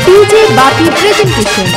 DJ Bapi presentation.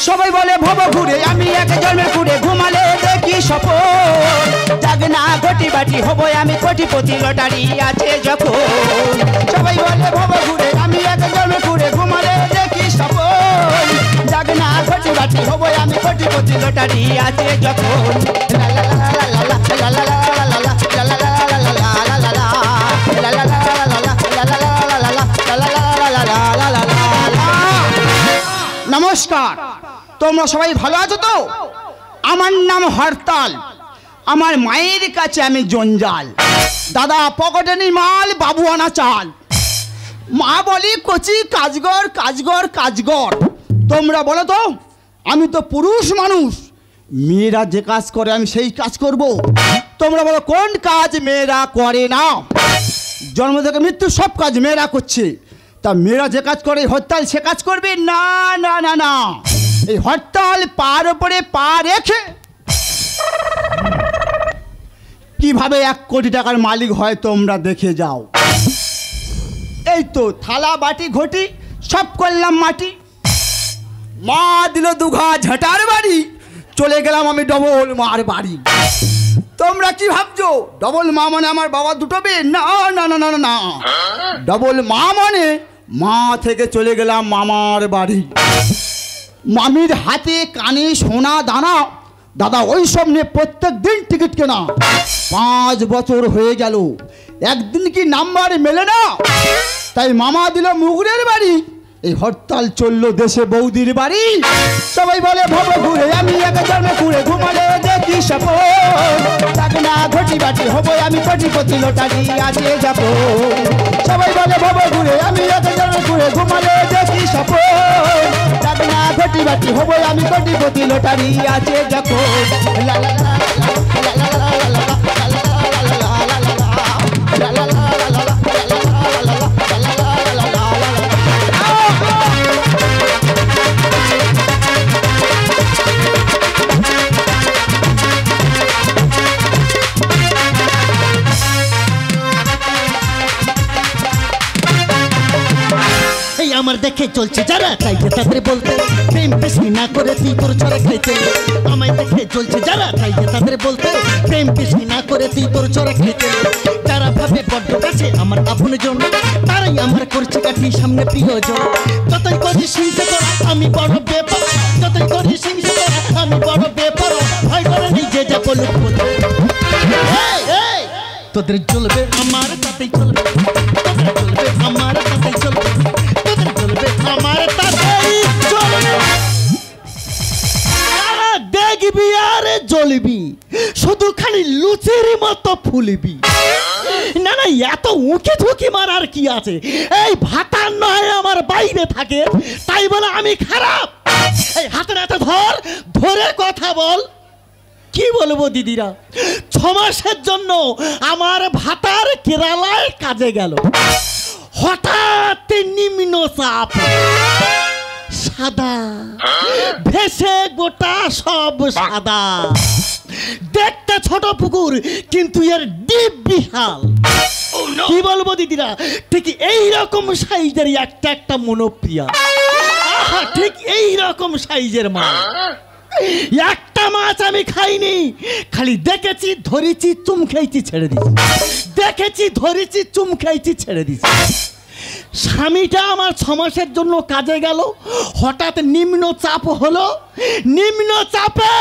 সবাই বলে ভব ঘুরে আমি এক জন্মের ঘুরে ঘুমালে দেখি সপন জাগনা ঘটি বাটি হব আমি কোটিপতি লটারি আছে যখন সবাই বলে ভব ঘুরে আমি এক জন্মের ঘুরে ঘুমালে দেখি সপন জাগনা ঘটি বাটি হব আমি কোটিপতি লটারি আছে যখন নমস্কার, তোমরা সবাই ভালো আছো তো? আমার নাম হরতাল, আমার মায়ের কাছে আমি জঞ্জাল। দাদা পকেটে নেই মাল, বাবু আনা চাল। মা বলি কচি কাজগর কাজগর কাজগর। তোমরা বলো তো, আমি তো পুরুষ মানুষ, মেয়েরা যে কাজ করে আমি সেই কাজ করব। তোমরা বলো কোন কাজ মেয়েরা করে না? জন্ম থেকে মৃত্যু সব কাজ মেয়েরা করছে, তা মেয়েরা যে কাজ করে হরতাল সে কাজ করবে না? না না না, এই হরতাল পার উপরে পা রেখে কিভাবে 1 কোটি টাকার মালিক হয় তোমরা দেখে যাও। এই তো থালা বাটি ঘটি সব করলাম মাটি, মা দিল 2 ঘা ঝাঁটার বাড়ি, চলে গেলাম আমি ডবল মার বাড়ি। তোমরা কি ভাবছো ডবল মা মানে আমার বাবা দুটোবে? না না না না না, ডবল মা মানে মা থেকে চলে গেলাম মামার বাড়ি। মামির হাতে কানে সোনা দানা, দাদা ওই সব নিয়ে প্রত্যেক দিন টিকিট কেনা। 5 বছর হয়ে গেল, একদিন কি নাম্বার মেলে না, তাই মামা দিল মুগুরের বাড়ি। এই হরতাল চললো দেশে বৌদির বাড়ি। সবাই বলে ভব ঘুরে আমি এক জন্মে ঘুরে ঘুমালে দেখি সপন জাগনা ঘটি বাটি হব আমি কোটিপতি লটারি আছে যাবো। সবাই বলে ভব ঘুরে আমি এক জন্মে ঘুরে ঘুমালে দেখি সপন জাগনা ঘটি বাটি হব আমি কোটিপতি লটারি আছে যখন। লা লা লা লা লা লা আমার দেখে চলছে যারা চাইছে তাদের বলতে প্রেম পেশি না করে তুই তোর ছড়া খেতে। আমায় দেখে চলছে যারা চাইছে তাদের বলতে প্রেম পেশি না করে তুই তোর ছড়া খেতে। যারা ভাবে বড্ড কাছে আমার আপন জন, তারাই আমার করছে কাঠি সামনে প্রিয়জন। যতই করি সিংসে তোরা আমি বড় বেপার, যতই করি সিংসে তোরা আমি বড় বেপার। ভয় করে নিজে যা বলুক তোদের চলবে আমার তাতেই চলবে, তোদের চলবে আমার তাতেই চলবে, তোদের চলবে আমার তাতেই চলবে। দেখবি আর জ্বলবি, শুধু খালি লুচির মতো ফুলবি। না না, এত উঁকি ঝুঁকি মারার কি আছে? এই ভাতার নয় আমার বাইরে থাকে, তাই বলে আমি খারাপ? এই হাতে হাতে ধর, ধরে কথা বল। কি বলবো দিদিরা, 6 মাসের জন্য আমার ভাতার কেরালায় কাজে গেল। হঠাৎ নিম্ন চাপ, সাদা ভেসে গোটা সব সাদা। দেখতে ছোট পুকুর কিন্তু এর ডিপ বিশাল। কি বলবো দিদিরা, ঠিক এইরকম সাইজের একটা একটা মনোপ্রিয়া। ঠিক এইরকম সাইজের মাছ। একটা মাছ আমি খাইনি, খালি দেখেছি ধরেছি চুম খেয়েছি ছেড়ে দিছি, দেখেছি ধরেছি চুম খেয়েছি ছেড়ে দিছি। স্বামীটা আমার 6 মাসের জন্য কাজে গেল, হঠাৎ নিম্ন চাপ হলো, নিম্ন চাপে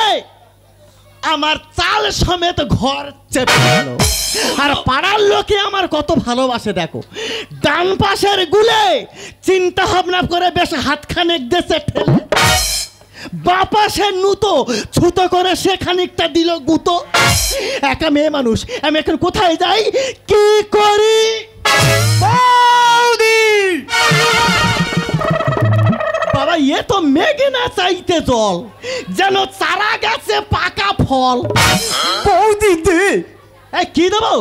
আমার চাল সমেত ঘর চেপে গেল। আর পাড়ার লোকে আমার কত ভালোবাসে দেখো, ডান পাশের গুলে চিন্তা ভাবনা করে বেশ হাতখানেক দেশে ঠেলে, বাপাসে নুতো ছুতো করে সে খানিকটা দিল গুতো। একা মেয়ে মানুষ, আমি এখন কোথায় যাই, কি করি? বাবা, এ তো মেঘে না চাইতে জল, যেন চারা গাছে পাকা ফল। বৌদি দে, কি দেবো?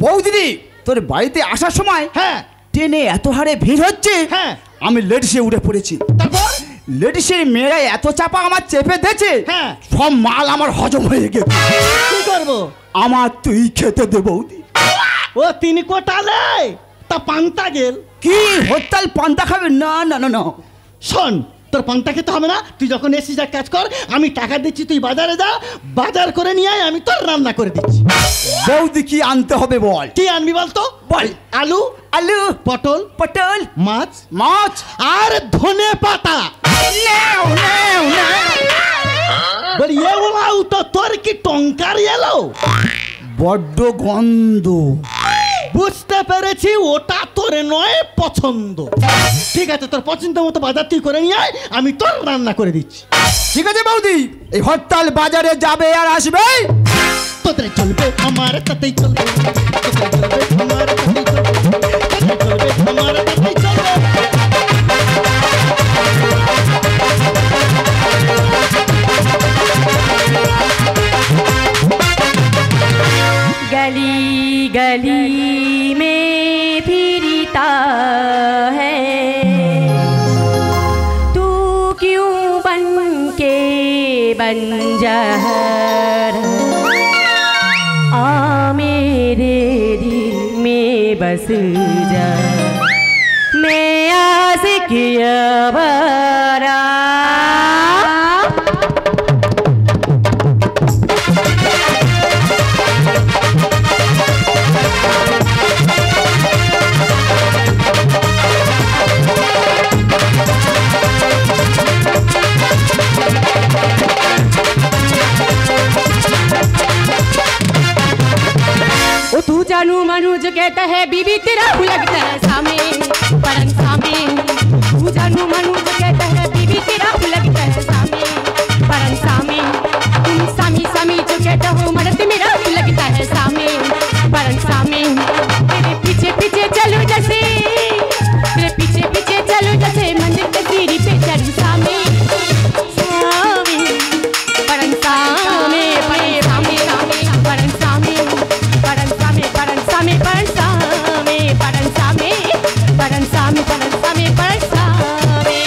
বৌদি তোর বাড়িতে আসার সময় হ্যাঁ ট্রেনে এত হারে ভিড় হচ্ছে, হ্যাঁ আমি লেডিসে উঠে পড়েছি। তারপর লেডিসের মেয়েরা এত চাপা আমার চেপে দিয়েছে, হ্যাঁ সব মাল আমার হজম হয়ে গেছে। কি করবো? আমার তুই খেতে দে বৌদি। ও 3 কোটালে তা পান্তা গেল। কি হরতাল পান্তা খাবে? না না না না, শোন, তোর পান্তা খেতে হবে না, তুই যখন এসিস এক কাজ কর, আমি টাকা দিচ্ছি, তুই বাজারে যা, বাজার করে নিয়ে আয়, আমি তোর রান্না করে দিচ্ছি। বৌদি কি আনতে হবে বল? কি আনবি বলতো? বল। আলু, আলু, পটল, পটল, মাছ, মাছ আর ধনে পাতা। নেও নেও নেও। বলি এ বলাও তো, তোর কি টঙ্কার এলো? বড্ড গন্ধ। বুঝতে পেরেছি, ওটা তোর নয় পছন্দ। ঠিক আছে, তোর পছন্দ মতো বাজার তুই করে নিয়ে আয়, আমি তোর রান্না করে দিচ্ছি। ঠিক আছে বৌদি, এই হরতাল বাজারে যাবে আর আসবে? তোদের চলবে আমার তাতেই চলবে, তোদের চলবে আমার তাতেই চলবে, তোদের চলবে আমার তাতেই চলবে। गली गली में फिरता है तू क्यों बन के बंजर, आ मेरे दिल में बस जा, मैं आशिक अवारा। तू जानू मानू जो कहता है बीबी तेरा लगता है सामे परन सामे, तू जानू मानू जो कहता है बीबी तेरा लगता है सामे परन सामे, तुम सामी सामी जो कहता हो मर्द मेरा लगता है सामे परन सामे, तेरे पीछे पीछे चलो जैसे, तेरे पीछे पीछे चलो जैसे मंदिर के सीढ़ी पे चढ़ सामे सामे परन सामे परन सामे परन सामे परन सामे परन सामे परन सामे परन सामे परन सामे परन सामे।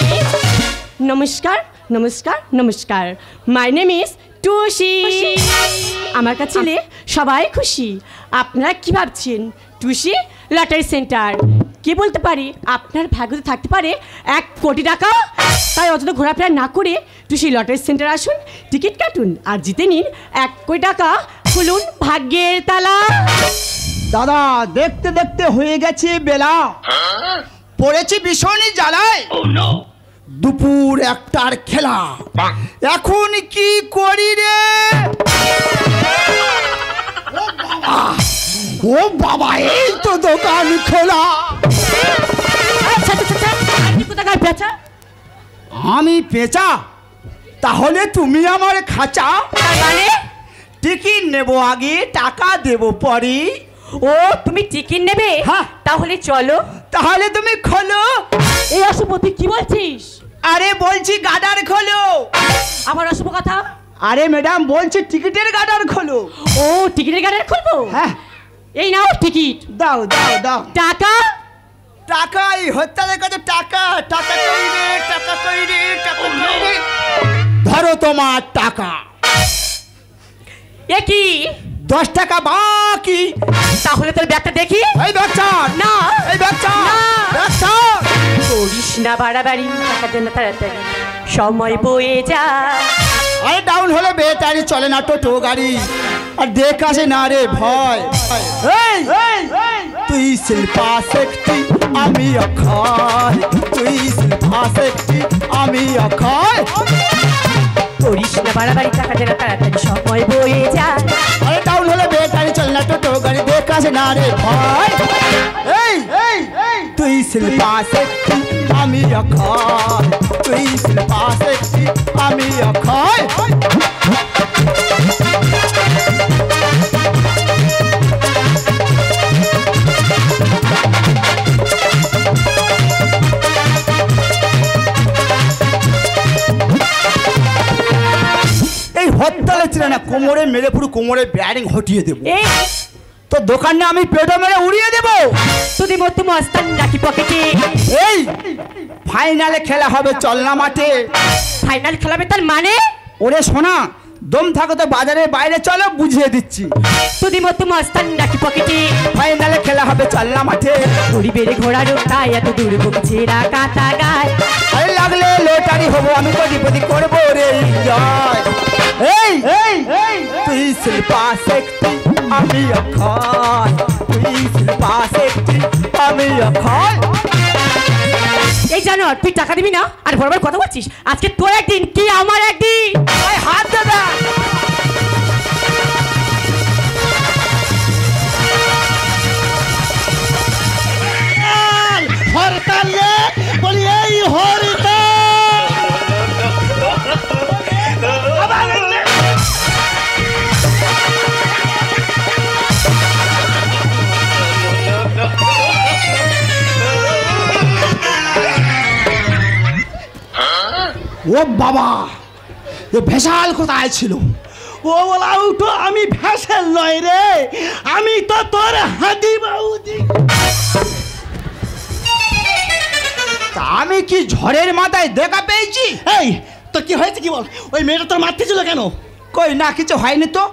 নমস্কার নমস্কার নমস্কার, মাই নেম ইজ টুসি। আমার কাছে এলে সবাই খুশি। আপনারা কি ভাবছেন? টুসি লটারি সেন্টার, কি বলতে পারি, আপনার ভাগ্যতে থাকতে পারে 1 কোটি টাকা। তাই অযথা ঘোরাফেরা না করে টুসি লটারি সেন্টার আসুন, টিকিট কাটুন আর জিতে নিন 1 কোটি টাকা। খুলুন ভাগ্যের তালা। দাদা, দেখতে দেখতে হয়ে গেছে বেলা, পড়েছি ভীষণই জ্বালায়। দুপুর 1টার খেলা, এখন কি করি রে? ও বাবা, এই তো দোকান খোলা। আমি পেঁচা? তাহলে তুমি আমার খাঁচা। মানে টিকিট নেবো আগে, টাকা দেবো পরে। ও তুমি টিকিট নেবে? হ্যাঁ। তাহলে চলো। তাহলে তুমি খোলো। এই অশুভ তুই কি বলছিস? আরে বলছি গাডার খোলো। আমার অশুভ কথা? আরে ম্যাডাম বলছি টিকিটের গাডার খোলো। ও টিকিটের গাড়ি খুলবো? হ্যাঁ। এই নাও টিকিট। দাও দাও দাও। টাকা? টাকা এই হত্যাদের কাছে টাকা, টাকা কই রে, টাকা কই রে, টাকা কই রে। ধরো তোমার টাকা। এ কি? 10 টাকা বাকি। তাহলে তোর ব্যাগটা দেখি। এই বাচ্চা না। এই বাচ্চা না। বাচ্চা করিস না বাড়াবাড়ি, টাকা দে না তাড়াতাড়ি, সময় বয়ে যা। আরে ডাউন হলে বেতারি চলে না টোটো গাড়ি, আর দেখ আসে না রে ভয়। এই তুই শিল্পা শেখতি আমি অক্ষয়, তুই শিল্পা শেখতি আমি অক্ষয়। করিস না বাড়াবাড়ি, টাকা দেনা তাড়াতাড়ি সময় বয়ে যায়। আরে টাউন হলে বেকারি চল না, টোটো গাড়ি দেখাছে না রে ভাই। এই তুই শিল্পা শেখতি আমি অক্ষয়, তুই শিল্পা শেখতি আমি অক্ষয়। এই হরতালে ছিল না, কোমরে মেরে পুরো কোমরে ব্যারিং হটিয়ে দেবো। তো দোকানে আমি পেটো মেরে উড়িয়ে দেবো। তুই মতো মস্তান রাখি পকেটে। এই ফাইনালে খেলা হবে চলনা মাঠে। ফাইনাল খেলাবে তার মানে? ওরে শোনা, দম থাকো তো বাজারের বাইরে চলো, বুঝিয়ে দিচ্ছি। তুই মতো মস্তান রাখি পকেটে। ফাইনালে খেলা হবে চলনা মাঠে। ঘুড়ি বেড়ে ঘোড়ার তাই এত দূর বুকছেরা কাঁটা গায়। আরে লাগলে লোটারি হবো আমি, কোটিপতি করবো রে এনজয়। এই তুই শিল্পা শেখতি আমি অক্ষয়, তুই শিল্পা শেখতি আমি অক্ষয়। এই জানো তুই টাকা দিবি না আর বরাবর কথা বলছিস। আজকে তোর একদিন কি আমার একদিন। হাত দাদা হরতাল রে বলি, এই হরতাল। ও বাবা, এ ভেসাল কোথায় ছিল? ও বলা উঠো, আমি ভেসেল নয় রে, আমি তো তোর হাদি বাউদি। তা আমি কি ঝড়ের মাথায় দেখা পেয়েছি? এই তোর কি হয়েছে কি বল? ওই মেয়েটা তোর মারতে ছিল কেন? কই না, কিছু হয়নি তো।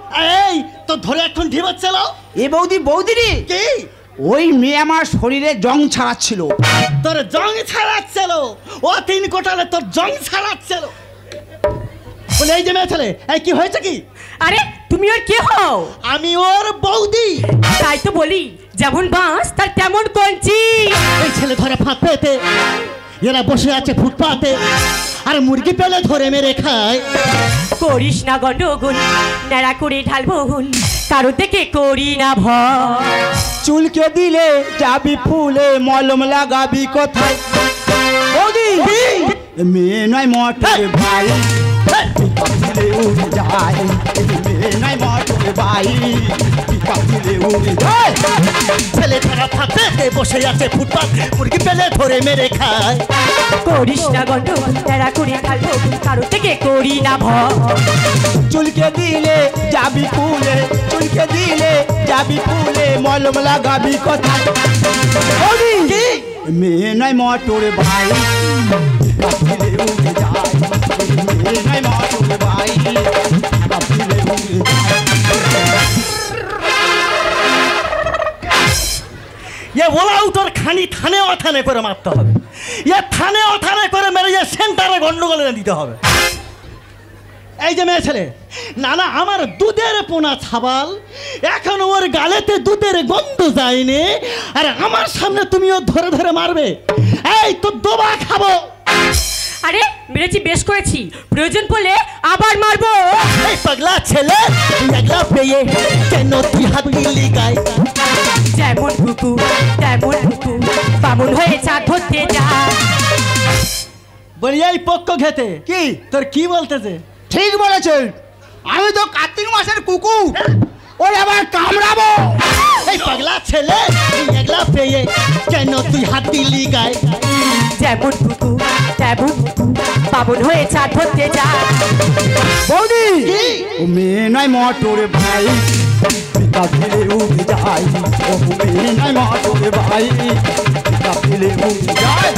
এই তো ধরে এখন ঢিবাচ্ছিল। এ বৌদি রে, কি ওই মেয়ে আমার শরীরে জং ছাড়াচ্ছিল। তোর জং ছাড়াচ্ছিল? ও 3 কোটালে তোর জং ছাড়াচ্ছিল বলে। এই যে মেয়ে ছেলে, এই কি হয়েছে কি? আরে তুমি ওর কে হও? আমি ওর বৌদি। তাই তো বলি, যেমন বাঁশ তার তেমন কঞ্চি। এই ছেলে ধরে ফাঁদ পেতে, এরা বসে আছে ফুটপাতে, আর মুরগি পেলে ধরে মেরে খায়। করিস না গন্ডগোল, নেড়া করে ঢালবো হুল, কারো থেকে করি না ভয়। চুলকে দিলে যাবি ফুলে, মলম লাগাবি কোথায়? বৌদি মেয়ে নয় মটর ভাই, দিলে উড়ে যায়। মেয়ে নয় মটর ভাই, দিলে উড়ে যায়। ছেলে ধরা ফাঁদ পেতে বসে আছে ফুটপাত, মুরগি পেলে ধরে মেরে খায়। করিস না গন্ডগোল, নেড়া করে ঢালবো হুল, কারো থেকে করি না ভয়। চুলকে দিলে যাবি ফুলে, চুলকে দিলে যাবি ফুলে, মলম লাগাবি কোথায়? বৌদি মেয়ে নয় মটর ভাই, দিলে উড়ে যায়। মেয়ে নয় মটর ভাই, দিলে উড়ে যায়। এ ওলা উঠোর খানি থানে অথানে করে মারতে হবে। এ থানে অথানে করে মেরে যে সেন্টারে গন্ডগোল এনে দিতে হবে। এই যে মেয়ে ছেলে, না না আমার দুধের পোনা ছাবাল, এখন ওর গালেতে দুধের গন্ধ যায়নি, আর আমার সামনে তুমিও ধরে ধরে মারবে। এই তো দোবা খাবো। আরে মেরেছি, বেশ করেছি, প্রয়োজন পড়লে আবার মারবো। এই পাগলা ছেলে, তুই একলা পেয়ে কেন তুই হাত দিলি গায়ে? যেমন কুকুর তেমন কুকুর, বামুন হয়ে চাঁদ ধরতে যা। বলি এই পক্ষ ঘেতে কি তোর কি বলতেছে? ঠিক বলেছেন, আমি তো কার্তিক মাসের কুকুর, ওই আবার কামড়াবো। এই পাগলা ছেলে, তুই একলা পেয়ে কেন তুই হাত দিলি গায়ে? যেমন কুকুর তেমন কুকুর, বামুন হয়ে চাঁদ ধরতে যা। বৌদি ও মেয়ে নয় মটর ভাই, পিতা ফেলে উঠে যায়। ও মেয়ে নয় মটর ভাই, পিতা ফেলে উঠে যায়।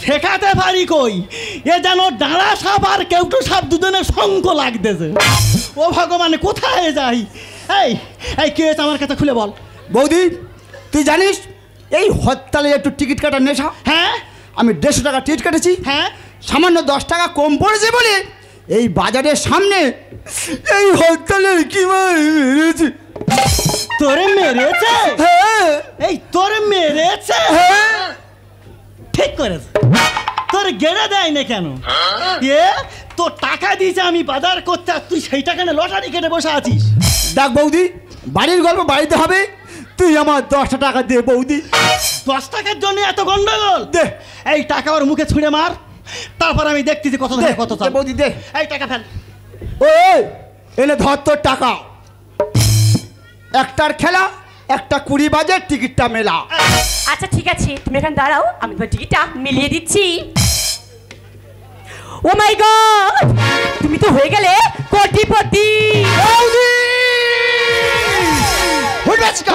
ঠেকাতে পারি কই? এ যেন ডাঁড়া সাপ আর কেউটু সাপ দুজনের সঙ্গ লাগতেছে। ও ভগবান, কোথায় যাই? এই এই কে হয়েছে আমার কাছে খুলে বল। বৌদি তুই জানিস এই হরতালে একটু টিকিট কাটার নেশা? হ্যাঁ আমি 150 টাকা টিকিট কেটেছি। হ্যাঁ সামান্য 10 টাকা কম পড়েছে বলে এই বাজারের সামনে এই হরতালের কি মেরেছে। তোরে মেরেছে? হ্যাঁ এই তোরে মেরেছে? হ্যাঁ ঠিক করেছে। তোর গেড়ে দেয় না কেন? এ তোর টাকা দিয়েছে আমি বাজার করতে, আর তুই সেই টাকা নিয়ে লটারি কেটে বসে আছিস। দেখ বৌদি, বাড়ির গল্প বাড়িতে হবে, তুই আমার 10 টাকা দে বৌদি। 10 টাকার জন্য এত গন্ডগোল? দে। এই টাকা ওর মুখে ছুঁড়ে মার, তারপর আমি দেখতেছি কত দে, থাকে কত দে বৌদি দে। এই টাকা ফেল। ওই এনে ধর তোর টাকা। একটার খেলা, একটা 20 বাজে, টিকিটটা মেলা। আচ্ছা ঠিক আছে, তুমি এখানে দাঁড়াও, আমি তোমার টিকিটটা মিলিয়ে দিচ্ছি। ও মাই গড, তুমি তো হয়ে গেলে কোটিপতি। বৌদি হুডবাচকা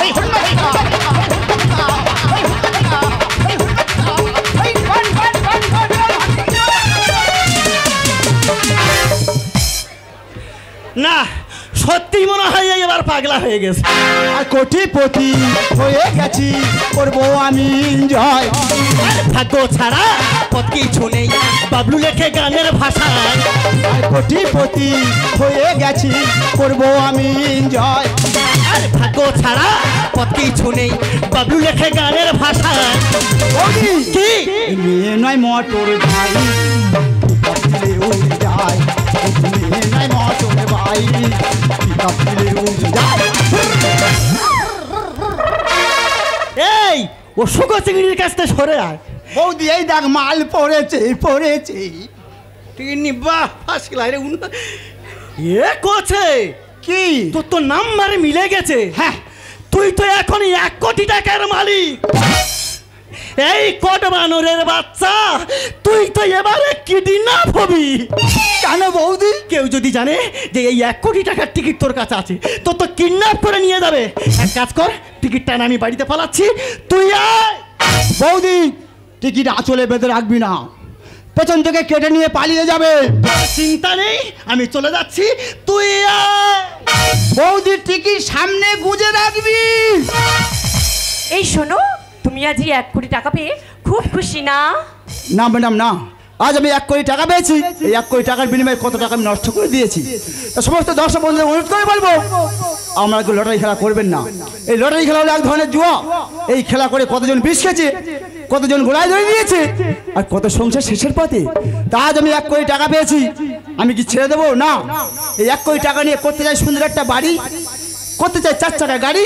এই হুডবাচকা না, সত্যি মনে হয় এবার পাগলা হয়ে গেছে। আর কোটিপতি হয়ে গেছি, করবো আমি এনজয়। ভাগ্য ছাড়া পথ কিছু নেই, বাবলু লেখে গানের ভাষায়। আর কোটিপতি হয়ে গেছি, করবো আমি এনজয়। আর ভাগ্য ছাড়া পথ কিছু নেই, বাবলু লেখে গানের ভাষায়। বৌদি কি মেয়ে নয় মোটর ভাই, পিকআপ দিলে উড়ে যায়। মেয়ে নয় মোটর ভাই, পিকআপ দিলে উড়ে যায়। এই ও শুকো চিংড়ির কাছ থেকে সরে আয়। বৌদি এই দেখ মাল পড়েছে পড়েছে। টিনি বাহ ফার্স্ট ক্লাস রে। এ কোছে কি তোর নাম্বারে মিলে গেছে। হ্যাঁ তুই তো এখন 1 কোটি টাকার মালিক। এই কোট বানরের বাচ্চা, তুই তো এবারে কিডন্যাপ হবি। কেন বৌদি? কেউ যদি জানে যে এই 1 কোটি টাকার টিকিট তোর কাছে আছে, তো তো কিডন্যাপ করে নিয়ে যাবে। এক কাজ কর, টিকিটটা না আমি বাড়িতে পালাচ্ছি, তুই আয়। বৌদি টিকিট আঁচলে বেঁধে রাখবি না, পেছন থেকে কেটে নিয়ে পালিয়ে যাবে। চিন্তা নেই, আমি চলে যাচ্ছি, তুই আয়। বৌদি টিকিট সামনে গুজে রাখবি। এই শোনো, তুমি আজ 1 কোটি টাকা পেয়ে খুব খুশি না? না ম্যাডাম না, আজ আমি 1 কোটি টাকা পেয়েছি। এই 1 কোটি টাকার বিনিময়ে কত টাকা আমি নষ্ট করে দিয়েছি। তা সমস্ত দর্শক বন্ধুদের অনুরোধ করে বলবো, আমরা কেউ লটারি খেলা করবেন না। এই লটারি খেলা হলো এক ধরনের জুয়া। এই খেলা করে কতজন বিষ খেয়েছে, কতজন গোড়ায় ধরে দিয়েছে, আর কত সংসার শেষের পথে। তা আজ আমি 1 কোটি টাকা পেয়েছি, আমি কি ছেড়ে দেবো? না, এই 1 কোটি টাকা নিয়ে করতে চাই সুন্দর একটা বাড়ি, করতে চাই 4 চাকা গাড়ি,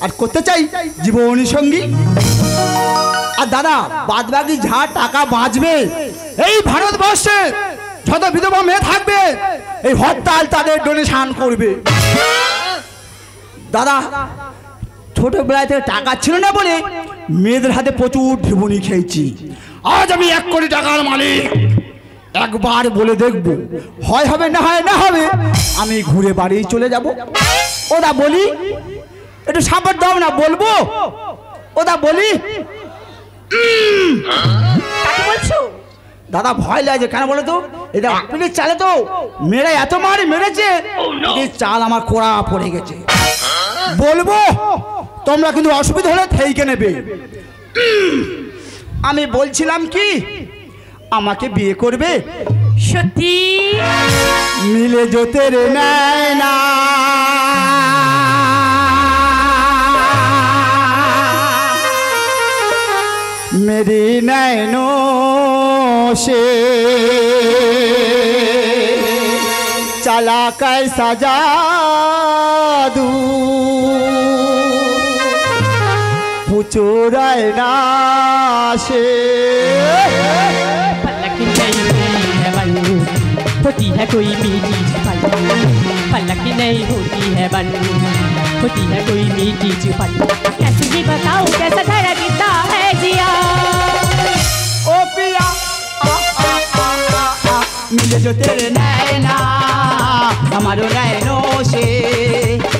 আর করতে চাই জীবনী সঙ্গী। আর দাদা বাদ বাকি যা টাকা বাঁচবে, এই ভারতবর্ষে যত বিধবা মেয়ে থাকবে, এই হরতাল তাদের ডোনেশন করবে। দাদা ছোটবেলায় থেকে টাকা ছিল না বলে মেয়েদের হাতে প্রচুর জীবনী খেয়েছি। আজ আমি 1 কোটি টাকার মালিক। একবার বলে দেখবো, হয় হবে না হয় না হবে, আমি ঘুরে বাড়ি চলে যাব। ওদা বলি একটু সাপোর্ট দাও না, বলবো ওদা বলি। কাকে বলছো? দাদা ভয় লাগে কেন বলো তো? এটা আপেলের চালে তো মেরে এত মারি মেরেছে, এই চাল আমার কোড়া পড়ে গেছে। বলবো, তোমরা কিন্তু অসুবিধা হলে থেইকে নেবে। আমি বলছিলাম কি, আমাকে বিয়ে করবে? সত্যি? মিলে যেতে রে নেয় না, मेरी नैनों से चला कैसा जादू, पूछो रैना से। पलक नहीं होती है बन, होती है कोई मीठी जुबान। पलक नहीं होती है बन, होती है कोई मीठी जुबान। कैसे भी बताओ कैसा धड़कता है जिया। ओ पिया मिले जो तेरे नैना, हमारे नैनों से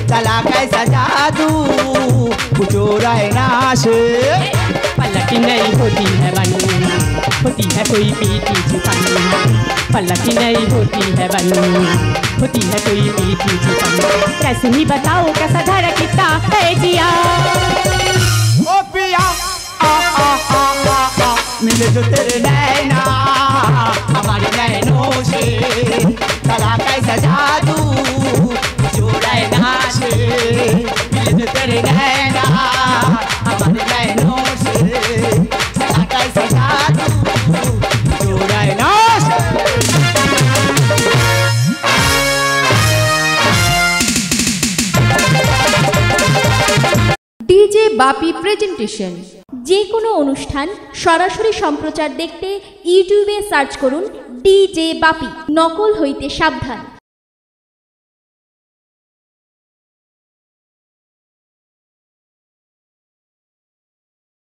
चला कैसा जादू, पूछो रैना से। पलक नहीं होती है बन, होती है कोई मीठी जुबान। पलक नहीं होती है बन, होती है कोई मीठी जुबान। कैसे ही बताओ कैसा धड़कता है जिया। ओ पिया मिले जो तेरे नैना, বাপি প্রেজেন্টেশন। যে কোনো অনুষ্ঠান সরাসরি সম্প্রচার দেখতে ইউটিউবে সার্চ করুন ডিজে বাপি, নকল হইতে সাবধান।